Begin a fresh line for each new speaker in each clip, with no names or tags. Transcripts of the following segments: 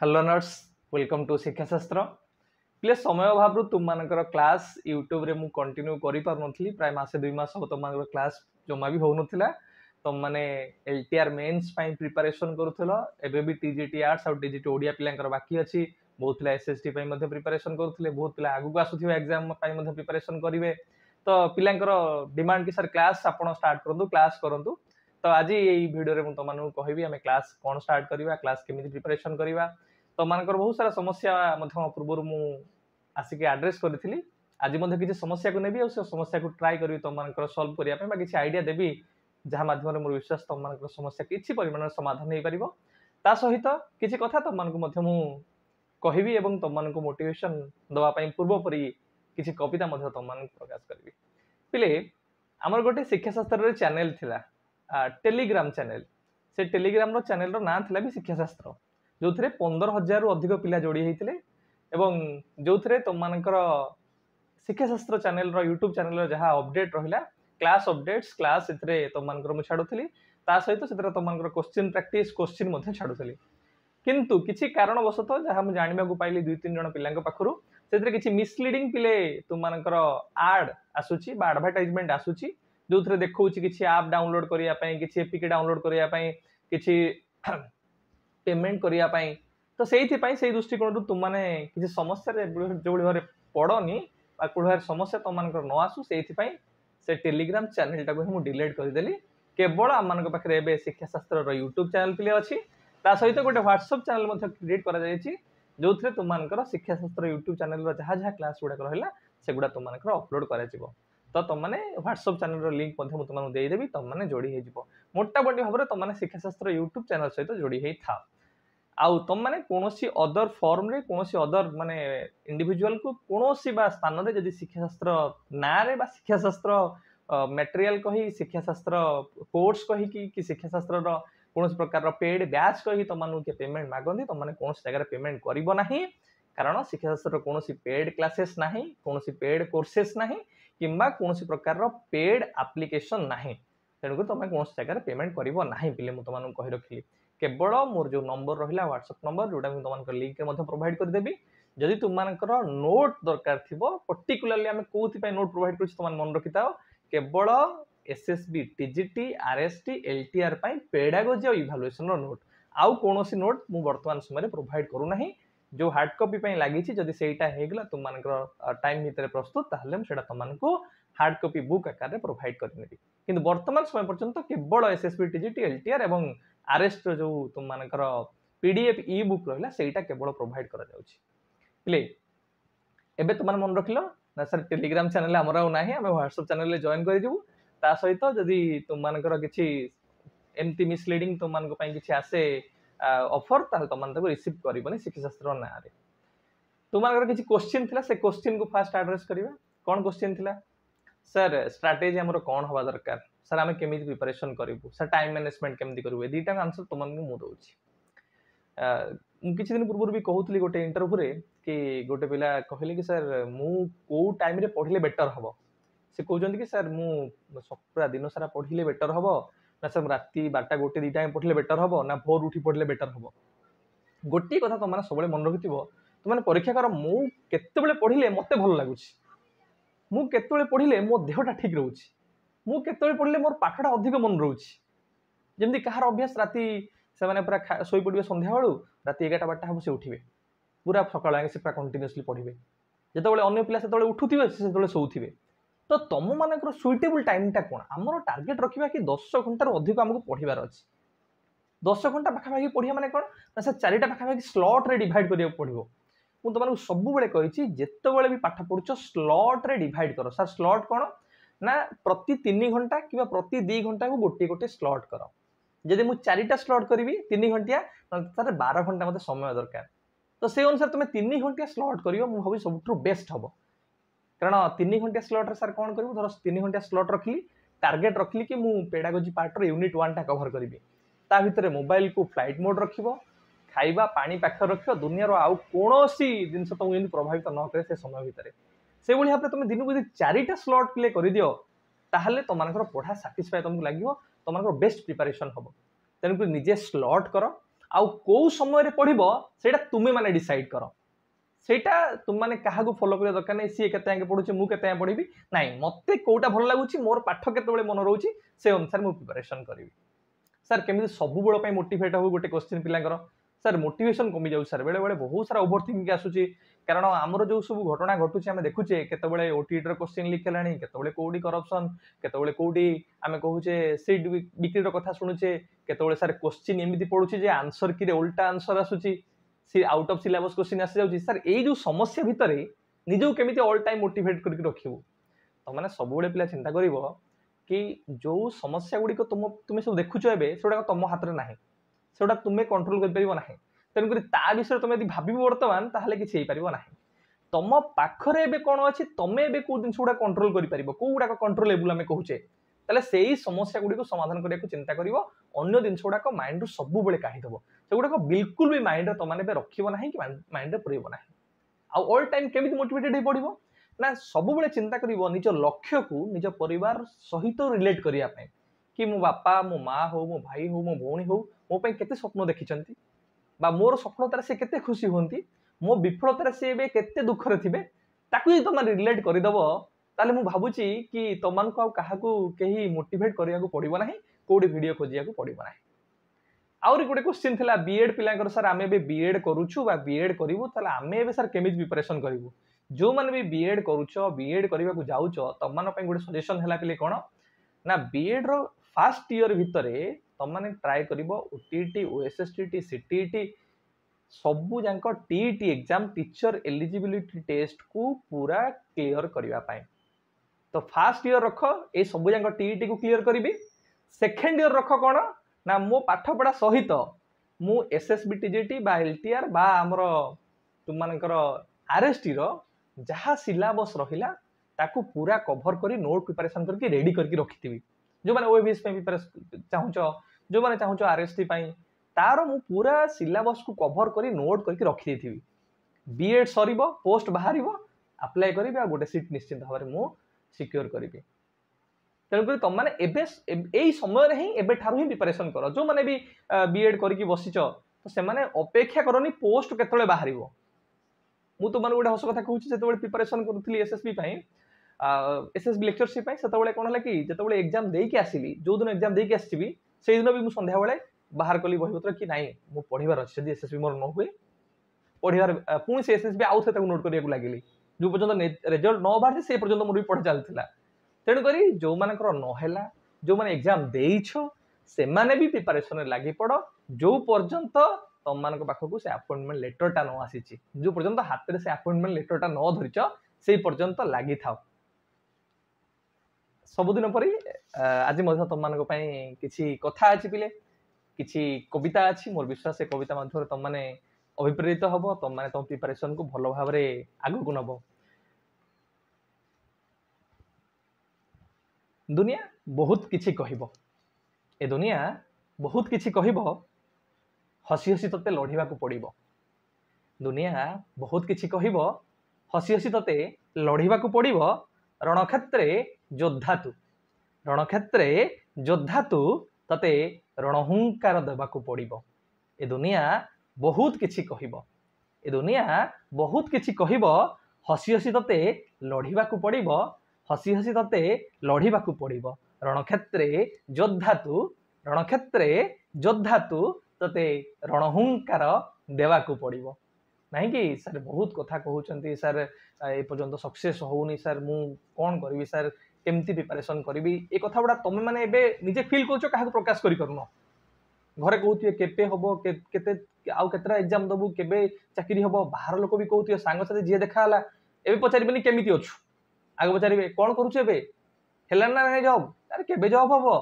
Hello learners welcome to शिक्षा शास्त्र play समय अभाव तुम मानकर क्लास यूट्यूब रे मु कंटिन्यू करि पार नथली प्राय मासे 2 मास हो तुम मानकर क्लास जमा भी हो नथिला तुम माने एलटीआर मेंस पई प्रिपरेशन करूथलो एबे भी टीजीटी आर्ट्स और टीजीटी ओडिया पिलांकर बाकी अछि बहुत पिला एसएसटी पई मध्ये प्रिपरेशन करूथले बहुत पिला आगु को आसुथिबा एग्जाम पई मध्ये प्रिपरेशन करिवे तो पिलांकर डिमांड कि सर क्लास आपण स्टार्ट करंतु क्लास करंतु तो आज ये वीडियो रे मु तुम मानू कहबी हमें क्लास कोन स्टार्ट करिवा क्लास केमिति प्रिपरेशन करिवा तो मानकर बहुत सारा समस्या पूर्व मु आसिक आड्रेस करी आज किसी समस्या को नेबी और समस्या को ट्राई करी तुम मानकर सॉल्व करिया पे किसी आइडिया देबी जहाँ माध्यम मोर विश्वास तुम मानकर समस्या किसी परिमाण समाधान हो पारिबो ता सहित किसी कथा तुम मानक मध्य मु कहबी एवं तुम मानक मोटिवेशन दवा पई पूर्व परी किसी कविता मध्य तुम मानक प्रकाश करबी पिले हमर गोटे शिक्षा शास्त्र रे चैनल थिला टेलीग्राम चैनल से टेलीग्राम रो चैनल रो नाम थिला भी शिक्षा शास्त्र जो 15,000 रु अधिक पिला जोड़ी होते जो तुम मानकर शिक्षा शास्त्र चैनल यूट्यूब चैनल जहाँ अपडेट रहा क्लास अपडेट्स क्लास तुम मानकर मुझे छाड़ुली सहित से तुम मानकर क्वेश्चन प्रैक्टिस क्वेश्चन छाड़ुली किंतु किसी कारणवशत जहाँ मुझे जानवा पाइली 2-3 जन पिला पाखु से किसी मिसलीडिंग पिले तुम मानकर आड आसूची एडवर्टाइजमेंट आसूची जो देखा किसी आप डाउनलोड करने किसी एपिके डाउनलोड करने किसी पेमेंट करने तो से दृष्टिकोण तुम मैंने किसी समस्या जो भाव पड़नी कौन समस्या तुम मान न आसू से टेलीग्राम चैनल टाक मुझे डिलीट करदेली केवल आम मान पाखे शिक्षा शास्त्र यूट्यूब चैनल पे अच्छी सहित गोटे व्हाट्सएप चैनल क्रिएट कर जो तुम मानकर शिक्षा शास्त्र यूट्यूब चैनल जहाँ जहाँ क्लास गुड़ाक रहा से गुड़ा तुम मानकर अपलोड कर तो तुम मैंने व्हाट्सएप चैनल लिंक तुमको देदेवी तुम मैंने जोड़ी हो मोटामोटी भाव में तुम मैंने शिक्षा शास्त्र यूट्यूब चैनल सहित जोड़ी हो था आउ तुम मैंने कौन सी अदर फॉर्म रे कौन सी अदर माने इंडिविजुअल को कौन सी बा स्थान रे जदि शिक्षा शास्त्र ना रे बा शिक्षा शास्त्र मटेरियल कही शिक्षा शास्त्र कोर्स कही कि शिक्षा शास्त्र रो कौन प्रकार पेड बैच कही तुम मानू पेमेंट मागंदी तुम मैंने कौन जगह पेमेंट करिवो नाही कारण शिक्षा शास्त्र कौन सी पेड क्लासेस नाही कौन सी पेड कोर्सेस नाही किंबा कौन प्रकार पेड एप्लिकेशन नाही तेणुक तुम कौन जगह पेमेंट करिवो नाही पिले मु तुम कहि रखिली केवल मोर जो नंबर रहा व्हाट्सएप नंबर जोटा तुम लिंक प्रोवाइड करदेवी जदि तुम नोट दरकार थी पर्टिकुलाली आम कौन नोट प्रोवाइड कर तुम मन रखी था केवल SSB TGT RST LTR pedagogy और इभालुएसन नोट आउ कौन नोट मु वर्तमान समय प्रोवाइड करूना जो हार्ड कॉपी लगी जदि सेटा होगला तुम मान टाइम भितर प्रस्तुत ताहले सेटा तुमको हार्ड कॉपी बुक आकार में प्रोवाइड करनेबी किंतु वर्तमान समय पर्यंत केवल एसएसबी टीजीटी एलटीआर एवं आरएस्ट जो तुम मानकर पीडीएफ ई बुक रहा से केवल प्रोवाइड कर एबे तुम मन रखिल ना सर टेलीग्राम चैनल आमर ना आम व्हाट्सएप चैनल जॉइन करूँ सहित जदि तुम मानकर किसी एमती मिसलीडिंग तुम मान किसी आसे ऑफर ताल तुम मान रिसीव करबनी शिक्षा शास्त्र ना रे तुम मान किसी क्वेश्चन थिला से क्वेश्चन को फास्ट एड्रेस करबा कौन क्वेश्चन थिला सर स्ट्रैटेजी हमर कौन हवा दरकार सर आम केमी प्रिपरेशन करूँ सर टाइम मैनेजमेंट केमती करूँ दुईटा आंसर तुमको मुझे दूसरी किसी दिन पूर्व भी कहूली गोटे इंटरव्यू रे कि गोटे पिला कहले कि सर मु को टाइम रे पढ़ले बेटर हम से कहते कि सर मु पूरा दिन सारा पढ़ले बेटर हम ना सर राति 12-1 2 टाइम पढ़ले बेटर हम ना भोर उठी पढ़ले बेटर हम गोटे कथा तुम सब मन रखि तुम परीक्षा कर मु केते पढ़ले मत भल लगुच मु केते पढ़ले मो देहटा ठीक रोचे मु केते पढ़ले मोर पाठटा अधिक मन रोचे जमी कहार अभ्यास राति से पूरा शोई पड़े संध्या बेलू राति 11-12 हम से उठे पूरा सकाल से पूरा कंटिन्यूअसली पढ़े जिते अन्य पिला से उठुवे से शोथे तो तुम मान सुइटेबल टाइमटा कौन आमर टार्गेट रखा कि 10 घंटार अधिक आमको पढ़ार अच्छे 10 घंटा पाखापाखि पढ़िया माने कौन ना से 4टा पाखापाखि स्लॉट रे डिवाइड करिया पड़ो मु तुमको सब बेले कही जिते भी पाठ पढ़ुच स्लॉट रे डिवाइड कर सर स्लॉट कौन ना प्रति 3 घंटा कि प्रति 2 घंटा को गोटे गोटे स्लॉट कर जदि मुझे 4टा स्लॉट करी 3 घंटिया तार 12 घंटा मत समय दरकार तो से अनुसार तुम 3 घंटिया स्लॉट कर भावी सब बेस्ट हम कारण 3 घंटिया स्लॉट सर कौन कर धर 3 घंटिया स्लॉट रखली टार्गेट रखली कि मु पेडागोजी पार्ट यूनिट 1 टा कवर करी ता भितर मोबाइल को फ्लाइट मोड रखिबो खाइबा पानी पाख रख दुनिया आउ कौन जिन तुमको प्रभावित न करे से समय भितर से भाई भाव तुम दिन को 4टा स्लॉट प्ले कर दियो ताहले तुम पढ़ा साटिस्फाई तुमको लगे तुम बेस्ट प्रिपरेशन हम तेणुक निजे स्लॉट कर आउ को समय रे पढ़िबो सेटा तुमे माने डिसाइड करो सेटा तुम माने काहाकू फॉलो करिया दरकार नै सी केते आगे पढुची मु केते आगे पढिबी नाही मते कोटा भल लागुची मोर पाठ केते बेले मन रहउची से अनुसार मु प्रिपरेशन करिवि सर केमिति सब बेल पई मोटिवेट हो गोटे क्वेश्चन पिलांकर सर मोटिवेशन कमी जाउ सर बेले बेले बहुत सारा ओवर थिंकिंग आसुची कारण आमर जो सब घटना घटुची आमे देखुचे केते बेले ओटीटी रो क्वेश्चन लिख केलानी केते बेले कोडी करप्शन केते बेले कोडी आमे कहूचे सीट बिक्री रो कथा सुनुचे केते बेले सर क्वेश्चन एमिति पडुची जे आंसर की रे उल्टा आंसर आसुची सी आउट ऑफ सिलेबस क्वेश्चन आसी जाउची सर ए जो समस्या भितरे निजो केमिति ऑल टाइम मोटिवेट करके रखिबो तो माने सब बेले पिला चिंता करिवो कि जो समस्या गुडी को तुम सब देखुछ एबे सेडा तुम हाथ रे नाही सेडा तुमे कंट्रोल कर परिबो नाही तेन करी ता विषय तुम यदि भाबिबो वर्तमान ताहले कि हेई परिबो नाही तुम पाखरे एबे कोन अछि तुमे एबे को दिन सुडा कंट्रोल करि परिबो कोउडा को कंट्रोलेबल हमें कहूचे ताले सेही समस्या गुडी को समाधान करिया को चिंता करिवो अन्य दिन सुडा को माइंड रु सब बेले काहि दबो सेगुडा को बिल्कुल भी माइंड रे तमाने बे रखिबो नाही कि माइंड रे पुरेबो नाही आ ऑल टाइम केमिति मोटिवेटेड हे पडिबो ना सब बेले चिंता करिवो निज लक्ष्य को निज परिवार सहित रिलेट करिया पय कि मो बापा मो माँ हो मो भाई हो मो भौणी हो मो पय केते स्वप्न देखिचंती बा मोर सफलता से केते खुशी होंती मो विफलता से बे केते दुख रे थिबे ताकू ही तमा रिलेट करि दबो ताले मु भाबुची कि तमान को काहाकू केही मोटिवेट करिया को पडिबो नाही कोडी वीडियो खोजिया को पडिबो नाही आउरी गोटे क्वेश्चन थिला बीएड पिलांकर सर आमे बे बीएड करूछु बा बीएड करिवो ताले आमे बे सर केमिति प्रिपरेशन करिवो जो माने भी बीएड करूछो बीएड करबा को जाउछो तमान पय गोटे सजेशन हैला पिले कोन ना बीएड रो फर्स्ट ईयर भितरे तमाने ट्राई करिवो ओटीटी ओएसएसटीटी सीटीटी सबु जांक TET exam teacher eligibility test को पूरा क्लियर करबा पय तो फर्स्ट ईयर रख ए सबु जांक टीटी को क्लियर करिवि सेकंड ईयर रख कोन ना मो पाठ पढ़ा सहित मु एसएसबीटीजीटी बा एलटीआर बा हमर तुम मानकर आरएसटी रो जहा सिलेबस रहिला ताकू पूरा कवर करी नोट प्रिपरेशन करके रेडी करके रखिथिबी जो माने ओएबीएस पे प्रिपरेशन चाहूचो जो माने चाहूचो आरएसटी पई तारो मु पूरा सिलेबस को कवर करी नोट करके रखि देथिबी बीएड सरीबो पोस्ट बाहरिबो अप्लाई करिबि आ गोटे सीट निश्चित भाबरे मु सिक्योर करिबि तेणुकर तुम मैंने यही समय ही एबे ठारू ही प्रिपरेशन कर जो मैंने भी बीएड करके बसीच तो से माने अपेक्षा करनी पोस्ट केतले बाहर मु तुम गोटे हस कथा कहूँ जो प्रिपरेशन करूली एसएसबी एसएसबी लेक्चरशिप से कौन है कि जो एग्जाम देकी आसली जो दिन एग्जाम देकी आसबी से दिन भी मुझे सन्ध्या बेले बाहर कली बहीपत्र कि नाई मु पढ़ार अच्छे एसएसबी मोर न हुए पढ़ार पुणी से एसएसबी आउ थे नोट करने लगिली जो पर्यटन रिजल्ट न बाहर से पर्यटन मोर भी पढ़ा चलता तेणुक जो मानकर नहला जो मैंने एग्जाम देइछो से माने भी प्रिपरेशन लगी पड़ जो पर्यंत तुम मान पाखक से अपॉइंटमेंट लेटरटा न आसी जो पर्यंत हाथ में से अपॉइंटमेंट लेटरटा न धरिच से पर्यंत लगी था सबुदिन परी आज तुम मान किसी कथा अच्छी पिले किसी कविता अच्छी मोर विश्वास से कविता मध्य तुम मैंने अभिप्रेरित हम तुम मैंने तुम प्रिपरेशन को भल भाव आग को नब दुनिया बहुत किछि कहबो ए दुनिया बहुत किछि कहबो हसी हसी तते लढ़िबा को पड़िबो दुनिया बहुत किछि कहबो हसी हसी तते लढ़िबा को पड़िबो रणक्षेत्रे योद्धा तू तते रणहुंकार देबा को पड़िबो ए दुनिया बहुत किछि कहबो ए दुनिया बहुत किछि कहबो हसी हसी तते लढ़िबा को पड़िबो हसी हसी तते लढ़िबा को पड़िबो रणक्षेत्रे योद्धा तू तते रणहुंकार देवा को पड़िबो नहीं कि सर बहुत कथा कहउचंती सर ए पर्यंत सक्सेस होउनी सर मु कोन करबी सर केमती प्रिपरेशन करबी ए कथा बडा तुम माने एबे निजे फील करछो काहा को प्रकाश करि करनो घरे कहउतिए केपे हबो केते आउ केतरा एग्जाम दबु केबे चाकरी हबो बाहर लोक भी कहउतिए सांग साथे जे देखा हला एबे पचारिबेनी केमिति अछु आगे पचारे कौन करुचे बे हेला ना नहीं जॉब अरे केबे जॉब हबो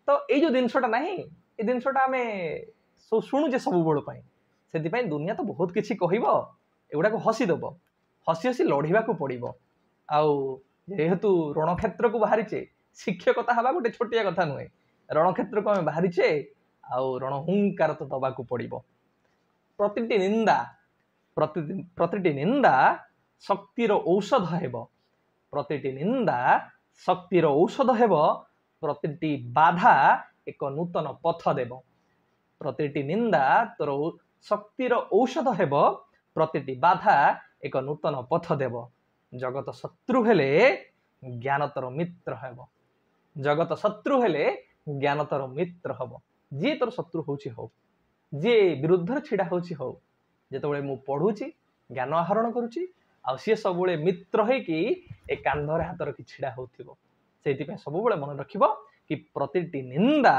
तो ए जो जिनसटा नहीं ए जिनसटा हमें शुणुचे सब बड़ पाई से दुनिया तो बहुत किछि कहबो एगुडा को हसी दबो हसी हसी लढ़िबा को पड़िबो आउ जेहेतु रणक्षेत्र को बाहरीचे शिक्षकता हवा गोटे छोटिया कथा नुहे रणक्षेत्र को हमें बाहरीचे आउ रणहुंकार तो दबा को पड़िबो प्रतिटी निंदा शक्तिर औषध हेबो प्रतिटी निंदा शक्तिर औषध हेबो प्रतिटी बाधा एक नूतन पथ देव प्रतिटी निंदा तोर शक्तिर औषध हेब प्रतिटी बाधा एक नूतन पथ देव जगत शत्रु हेले ज्ञान तोर मित्र हेब जगत शत्रु हेले ज्ञान तोर मित्र हेब जी तोर शत्रु होउची हो जी विरुद्ध छिड़ा होउची हो जेतबेले मु पढुची ज्ञान आहरण करूची आ सी सब मित्र है कि ए कांधर हाथ कि छिड़ा होथिबो सेति सब मन रखिबो कि प्रतिटी निंदा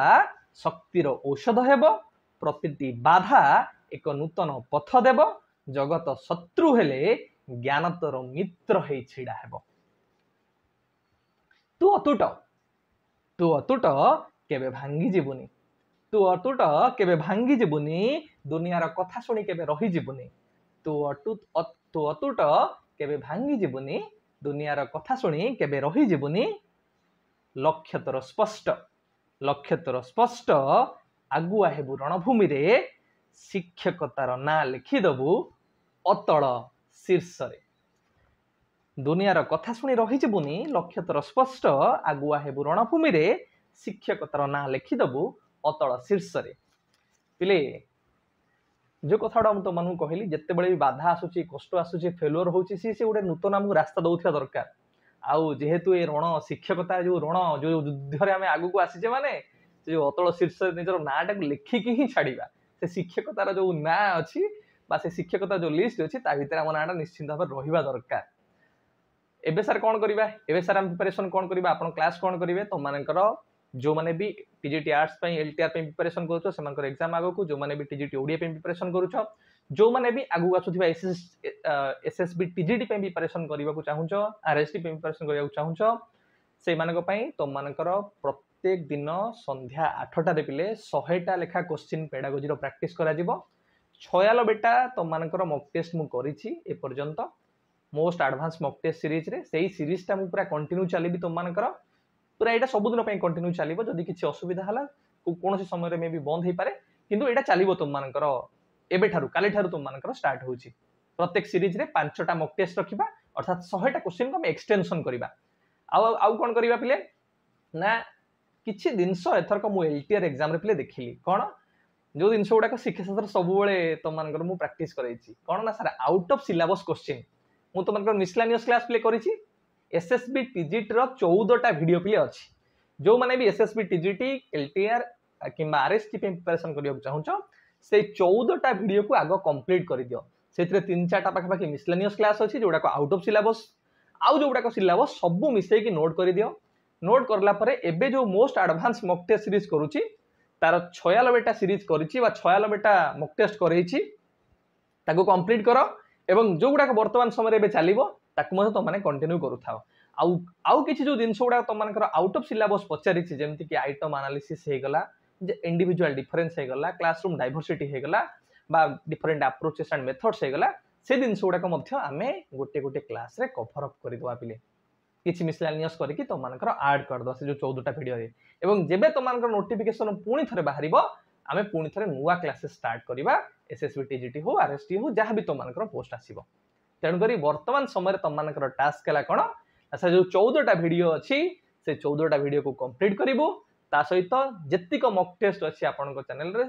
शक्तिर औषध हेब प्रतिटी बाधा एक नूतन पथ देव जगत शत्रु हेले ज्ञान तोर मित्र है छिड़ा हेब तू अतुट केबे भांगी जीवनी तू अतुट केबे भांगी जीवनी दुनियार कथा सुनी केबे रही जीवनी तू अतुट केबे भांगी जीवनी दुनियार कथा सुनी केबे रही जीवनी लक्ष्य तोर स्पष्ट आगुआ हेबु रणभूमि रे शिक्षकतार ना लिखिदेबु अतल शीर्ष रे दुनियार कथा शुणी रहीजिबुनी लक्ष्य तोर स्पष्ट आगुआ हेबु रणभूमि रे शिक्षकतार ना लिखिदेबु अतल शीर्ष रे पिले जो कथाटा मुझे तुम कहली जिते बड़े भी बाधा आसूची कष्ट आसूची फेलुअर होची सी गोटे नूतन आमको रास्ता दौथिया दरकार आउ जेहेतु ये रण शिक्षकता जो रण जो युद्ध आम आगू आसीचे माने जो अतल शीर्ष निजर नाटा को लिखिकी ही छाड़ा से शिक्षकतार जो ना अच्छी से शिक्षकता जो लिस्ट अच्छी भितर आम नाटा निश्चिंत भाव रहा दरकार एबे सर कौन करवा एबे सर प्रिपरेशन कौन करवा आप क्लास कौन करेंगे तुम मानकर जो मैंने भी टीजीटी आर्ट्स एलटीआर प्रिपरेशन करो एग्जाम आग को जो मैंने भी टीजीटी ओडिया प्रिपरेशन करुछ जो मैंने भी आगू आसुवा एसएसबी टीजीटी प्रिपरेशन करने को चाहूच आरएसटी प्रिपरेशन करने को चाहूच से तुम मानकर प्रत्येक दिन संध्या 8टार पिले 100टा लेखा क्वेश्चन पेडागोजी प्रैक्टिस करा 96टा तुम मानकर मॉक टेस्ट मु करिछि ए पर्यंत most advance mock test series रे सेही सीरीजटा मु पूरा कंटिन्यू चलीबी तुम मानकर पूरा यहाँ सबुदिन कंटिन्यू चलो जदि किसी असुविधा है कौन समय में भी बंद हो पारे किंतु यहाँ चलो तुम मानकर एबेठारु काली ठारु तुम मानकर स्टार्ट होची प्रत्येक सीरीज रे 5टा मॉक टेस्ट रखिबा अर्थात 100टा क्वेश्चन को हम एक्सटेंशन करबा आउ कोन करबा पिले ना किछि दिनस एथरक मु एलटीआर एग्जाम रे पिले देखिली कोन जो दिनस गुडा शिक्षाशास्त्र सब बेले तुम मानकर मु प्रैक्टिस करैछि कोन ना sir out of syllabus question मु तुम मानकर मिसलेनियस क्लास प्ले करिछि एसएसबी टीजीटी रो 14टा वीडियो प्ले अच्छी जो मैंने भी एसएसबी टीजीटी एलटीआर कि आरएसटी प्रिपरेशन करने चाहूच से 14टा वीडियो को आग कंप्लीट कर दियो से 3-4टा पाखापाखि मिसलेनियस क्लास अच्छी जोड़ा आउट ऑफ सिलेबस आउ जोड़ा सिलेबस सब मिसेकी नोट कर दियो नोट करला परे एबे जो most advance mock test series करूची तार 96टा सीरीज करिछि बा 96टा मॉक टेस्ट करैछि ताको कंप्लीट करो एवं जो गुडा वर्तमान समय एबे चलिबो ताकु तुम मैंने कंटिन्यू करूथाओ आउ किसी जो जिनस गुड़ा तुम मानकर आउट ऑफ सिलेबस पचारि जमती कि आइटम एनालिसिस हो गला इंडिविजुअल डिफरेंस हो गला क्लासरूम डाइवर्सिटी हो गला बा डिफरेंट अप्रोचेस एंड मेथड्स हो गला से जिनस गुड़ाक आमे गोटे गोटे क्लास रे कवर अप करदवा पिले किछि मिसलेनियस करके तुम मानकर ऐड करदो से जो 14टा वीडियो रे एवं जेबे तुम मानकर नोटिफिकेशन पुणी थरे बाहरिबो आमे पुणी थरे नुवा क्लासेस स्टार्ट करबा एसएसबी टीजीटी हो आरएसटी हो जहां भी तुम मानकर पोस्ट आसीबो तेणुक वर्तमान समय तुम मानकर टास्क है कौन अच्छा जो 14टा वीडियो अच्छी से 14टा वीडियो को कंप्लीट करूँ ता सहित जेतिक मॉक टेस्ट अच्छी आपण चैनल रे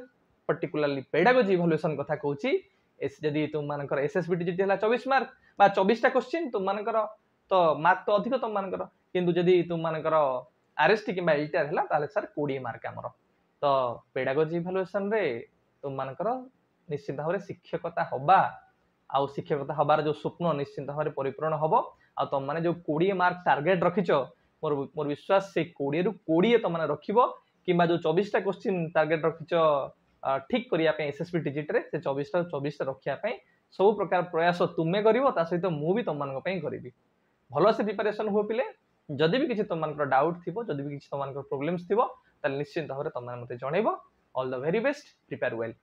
पर्टिकुलरली पेडागोजी इवैल्यूएशन कथा कहूची जदि तुम मानकर एसएसबी टीजीटी है 24 मार्क बा 24टा क्वेश्चन तुम मानकर तो मार्क तो अधिक तुम मानकर किंतु जदि तुम मानकर आरएसटी कि एलटीआर है ताले सर 20 मार्क आमर तो पेडागोजी इवैल्यूएशन रे तुम मानकर निश्चित भाव शिक्षकता हवा आउ शिक्षकता हबार जो स्वप्न निश्चिंत भाव परिपूर्ण हम आ तुम मैंने जो 20 मार्क टार्गेट रखिच मोर विश्वास से 20 रु 20 तुम मैंने रखिब कि जो 24टा क्वेश्चन टार्गेट रखिच ठीक करने एसएसबी टीजीटी से 24टा 24टा रखापी सब प्रकार प्रयास तुम्हें कर सहित मुझे तुम मान करी भल से प्रिपरेशन हो पिले जदि भी किसी तुम डाउट थी जदि भी किसी तुम प्रोब्लेम्स थी निश्चिंत भाव तुम मत जनइब all the very best prepare well.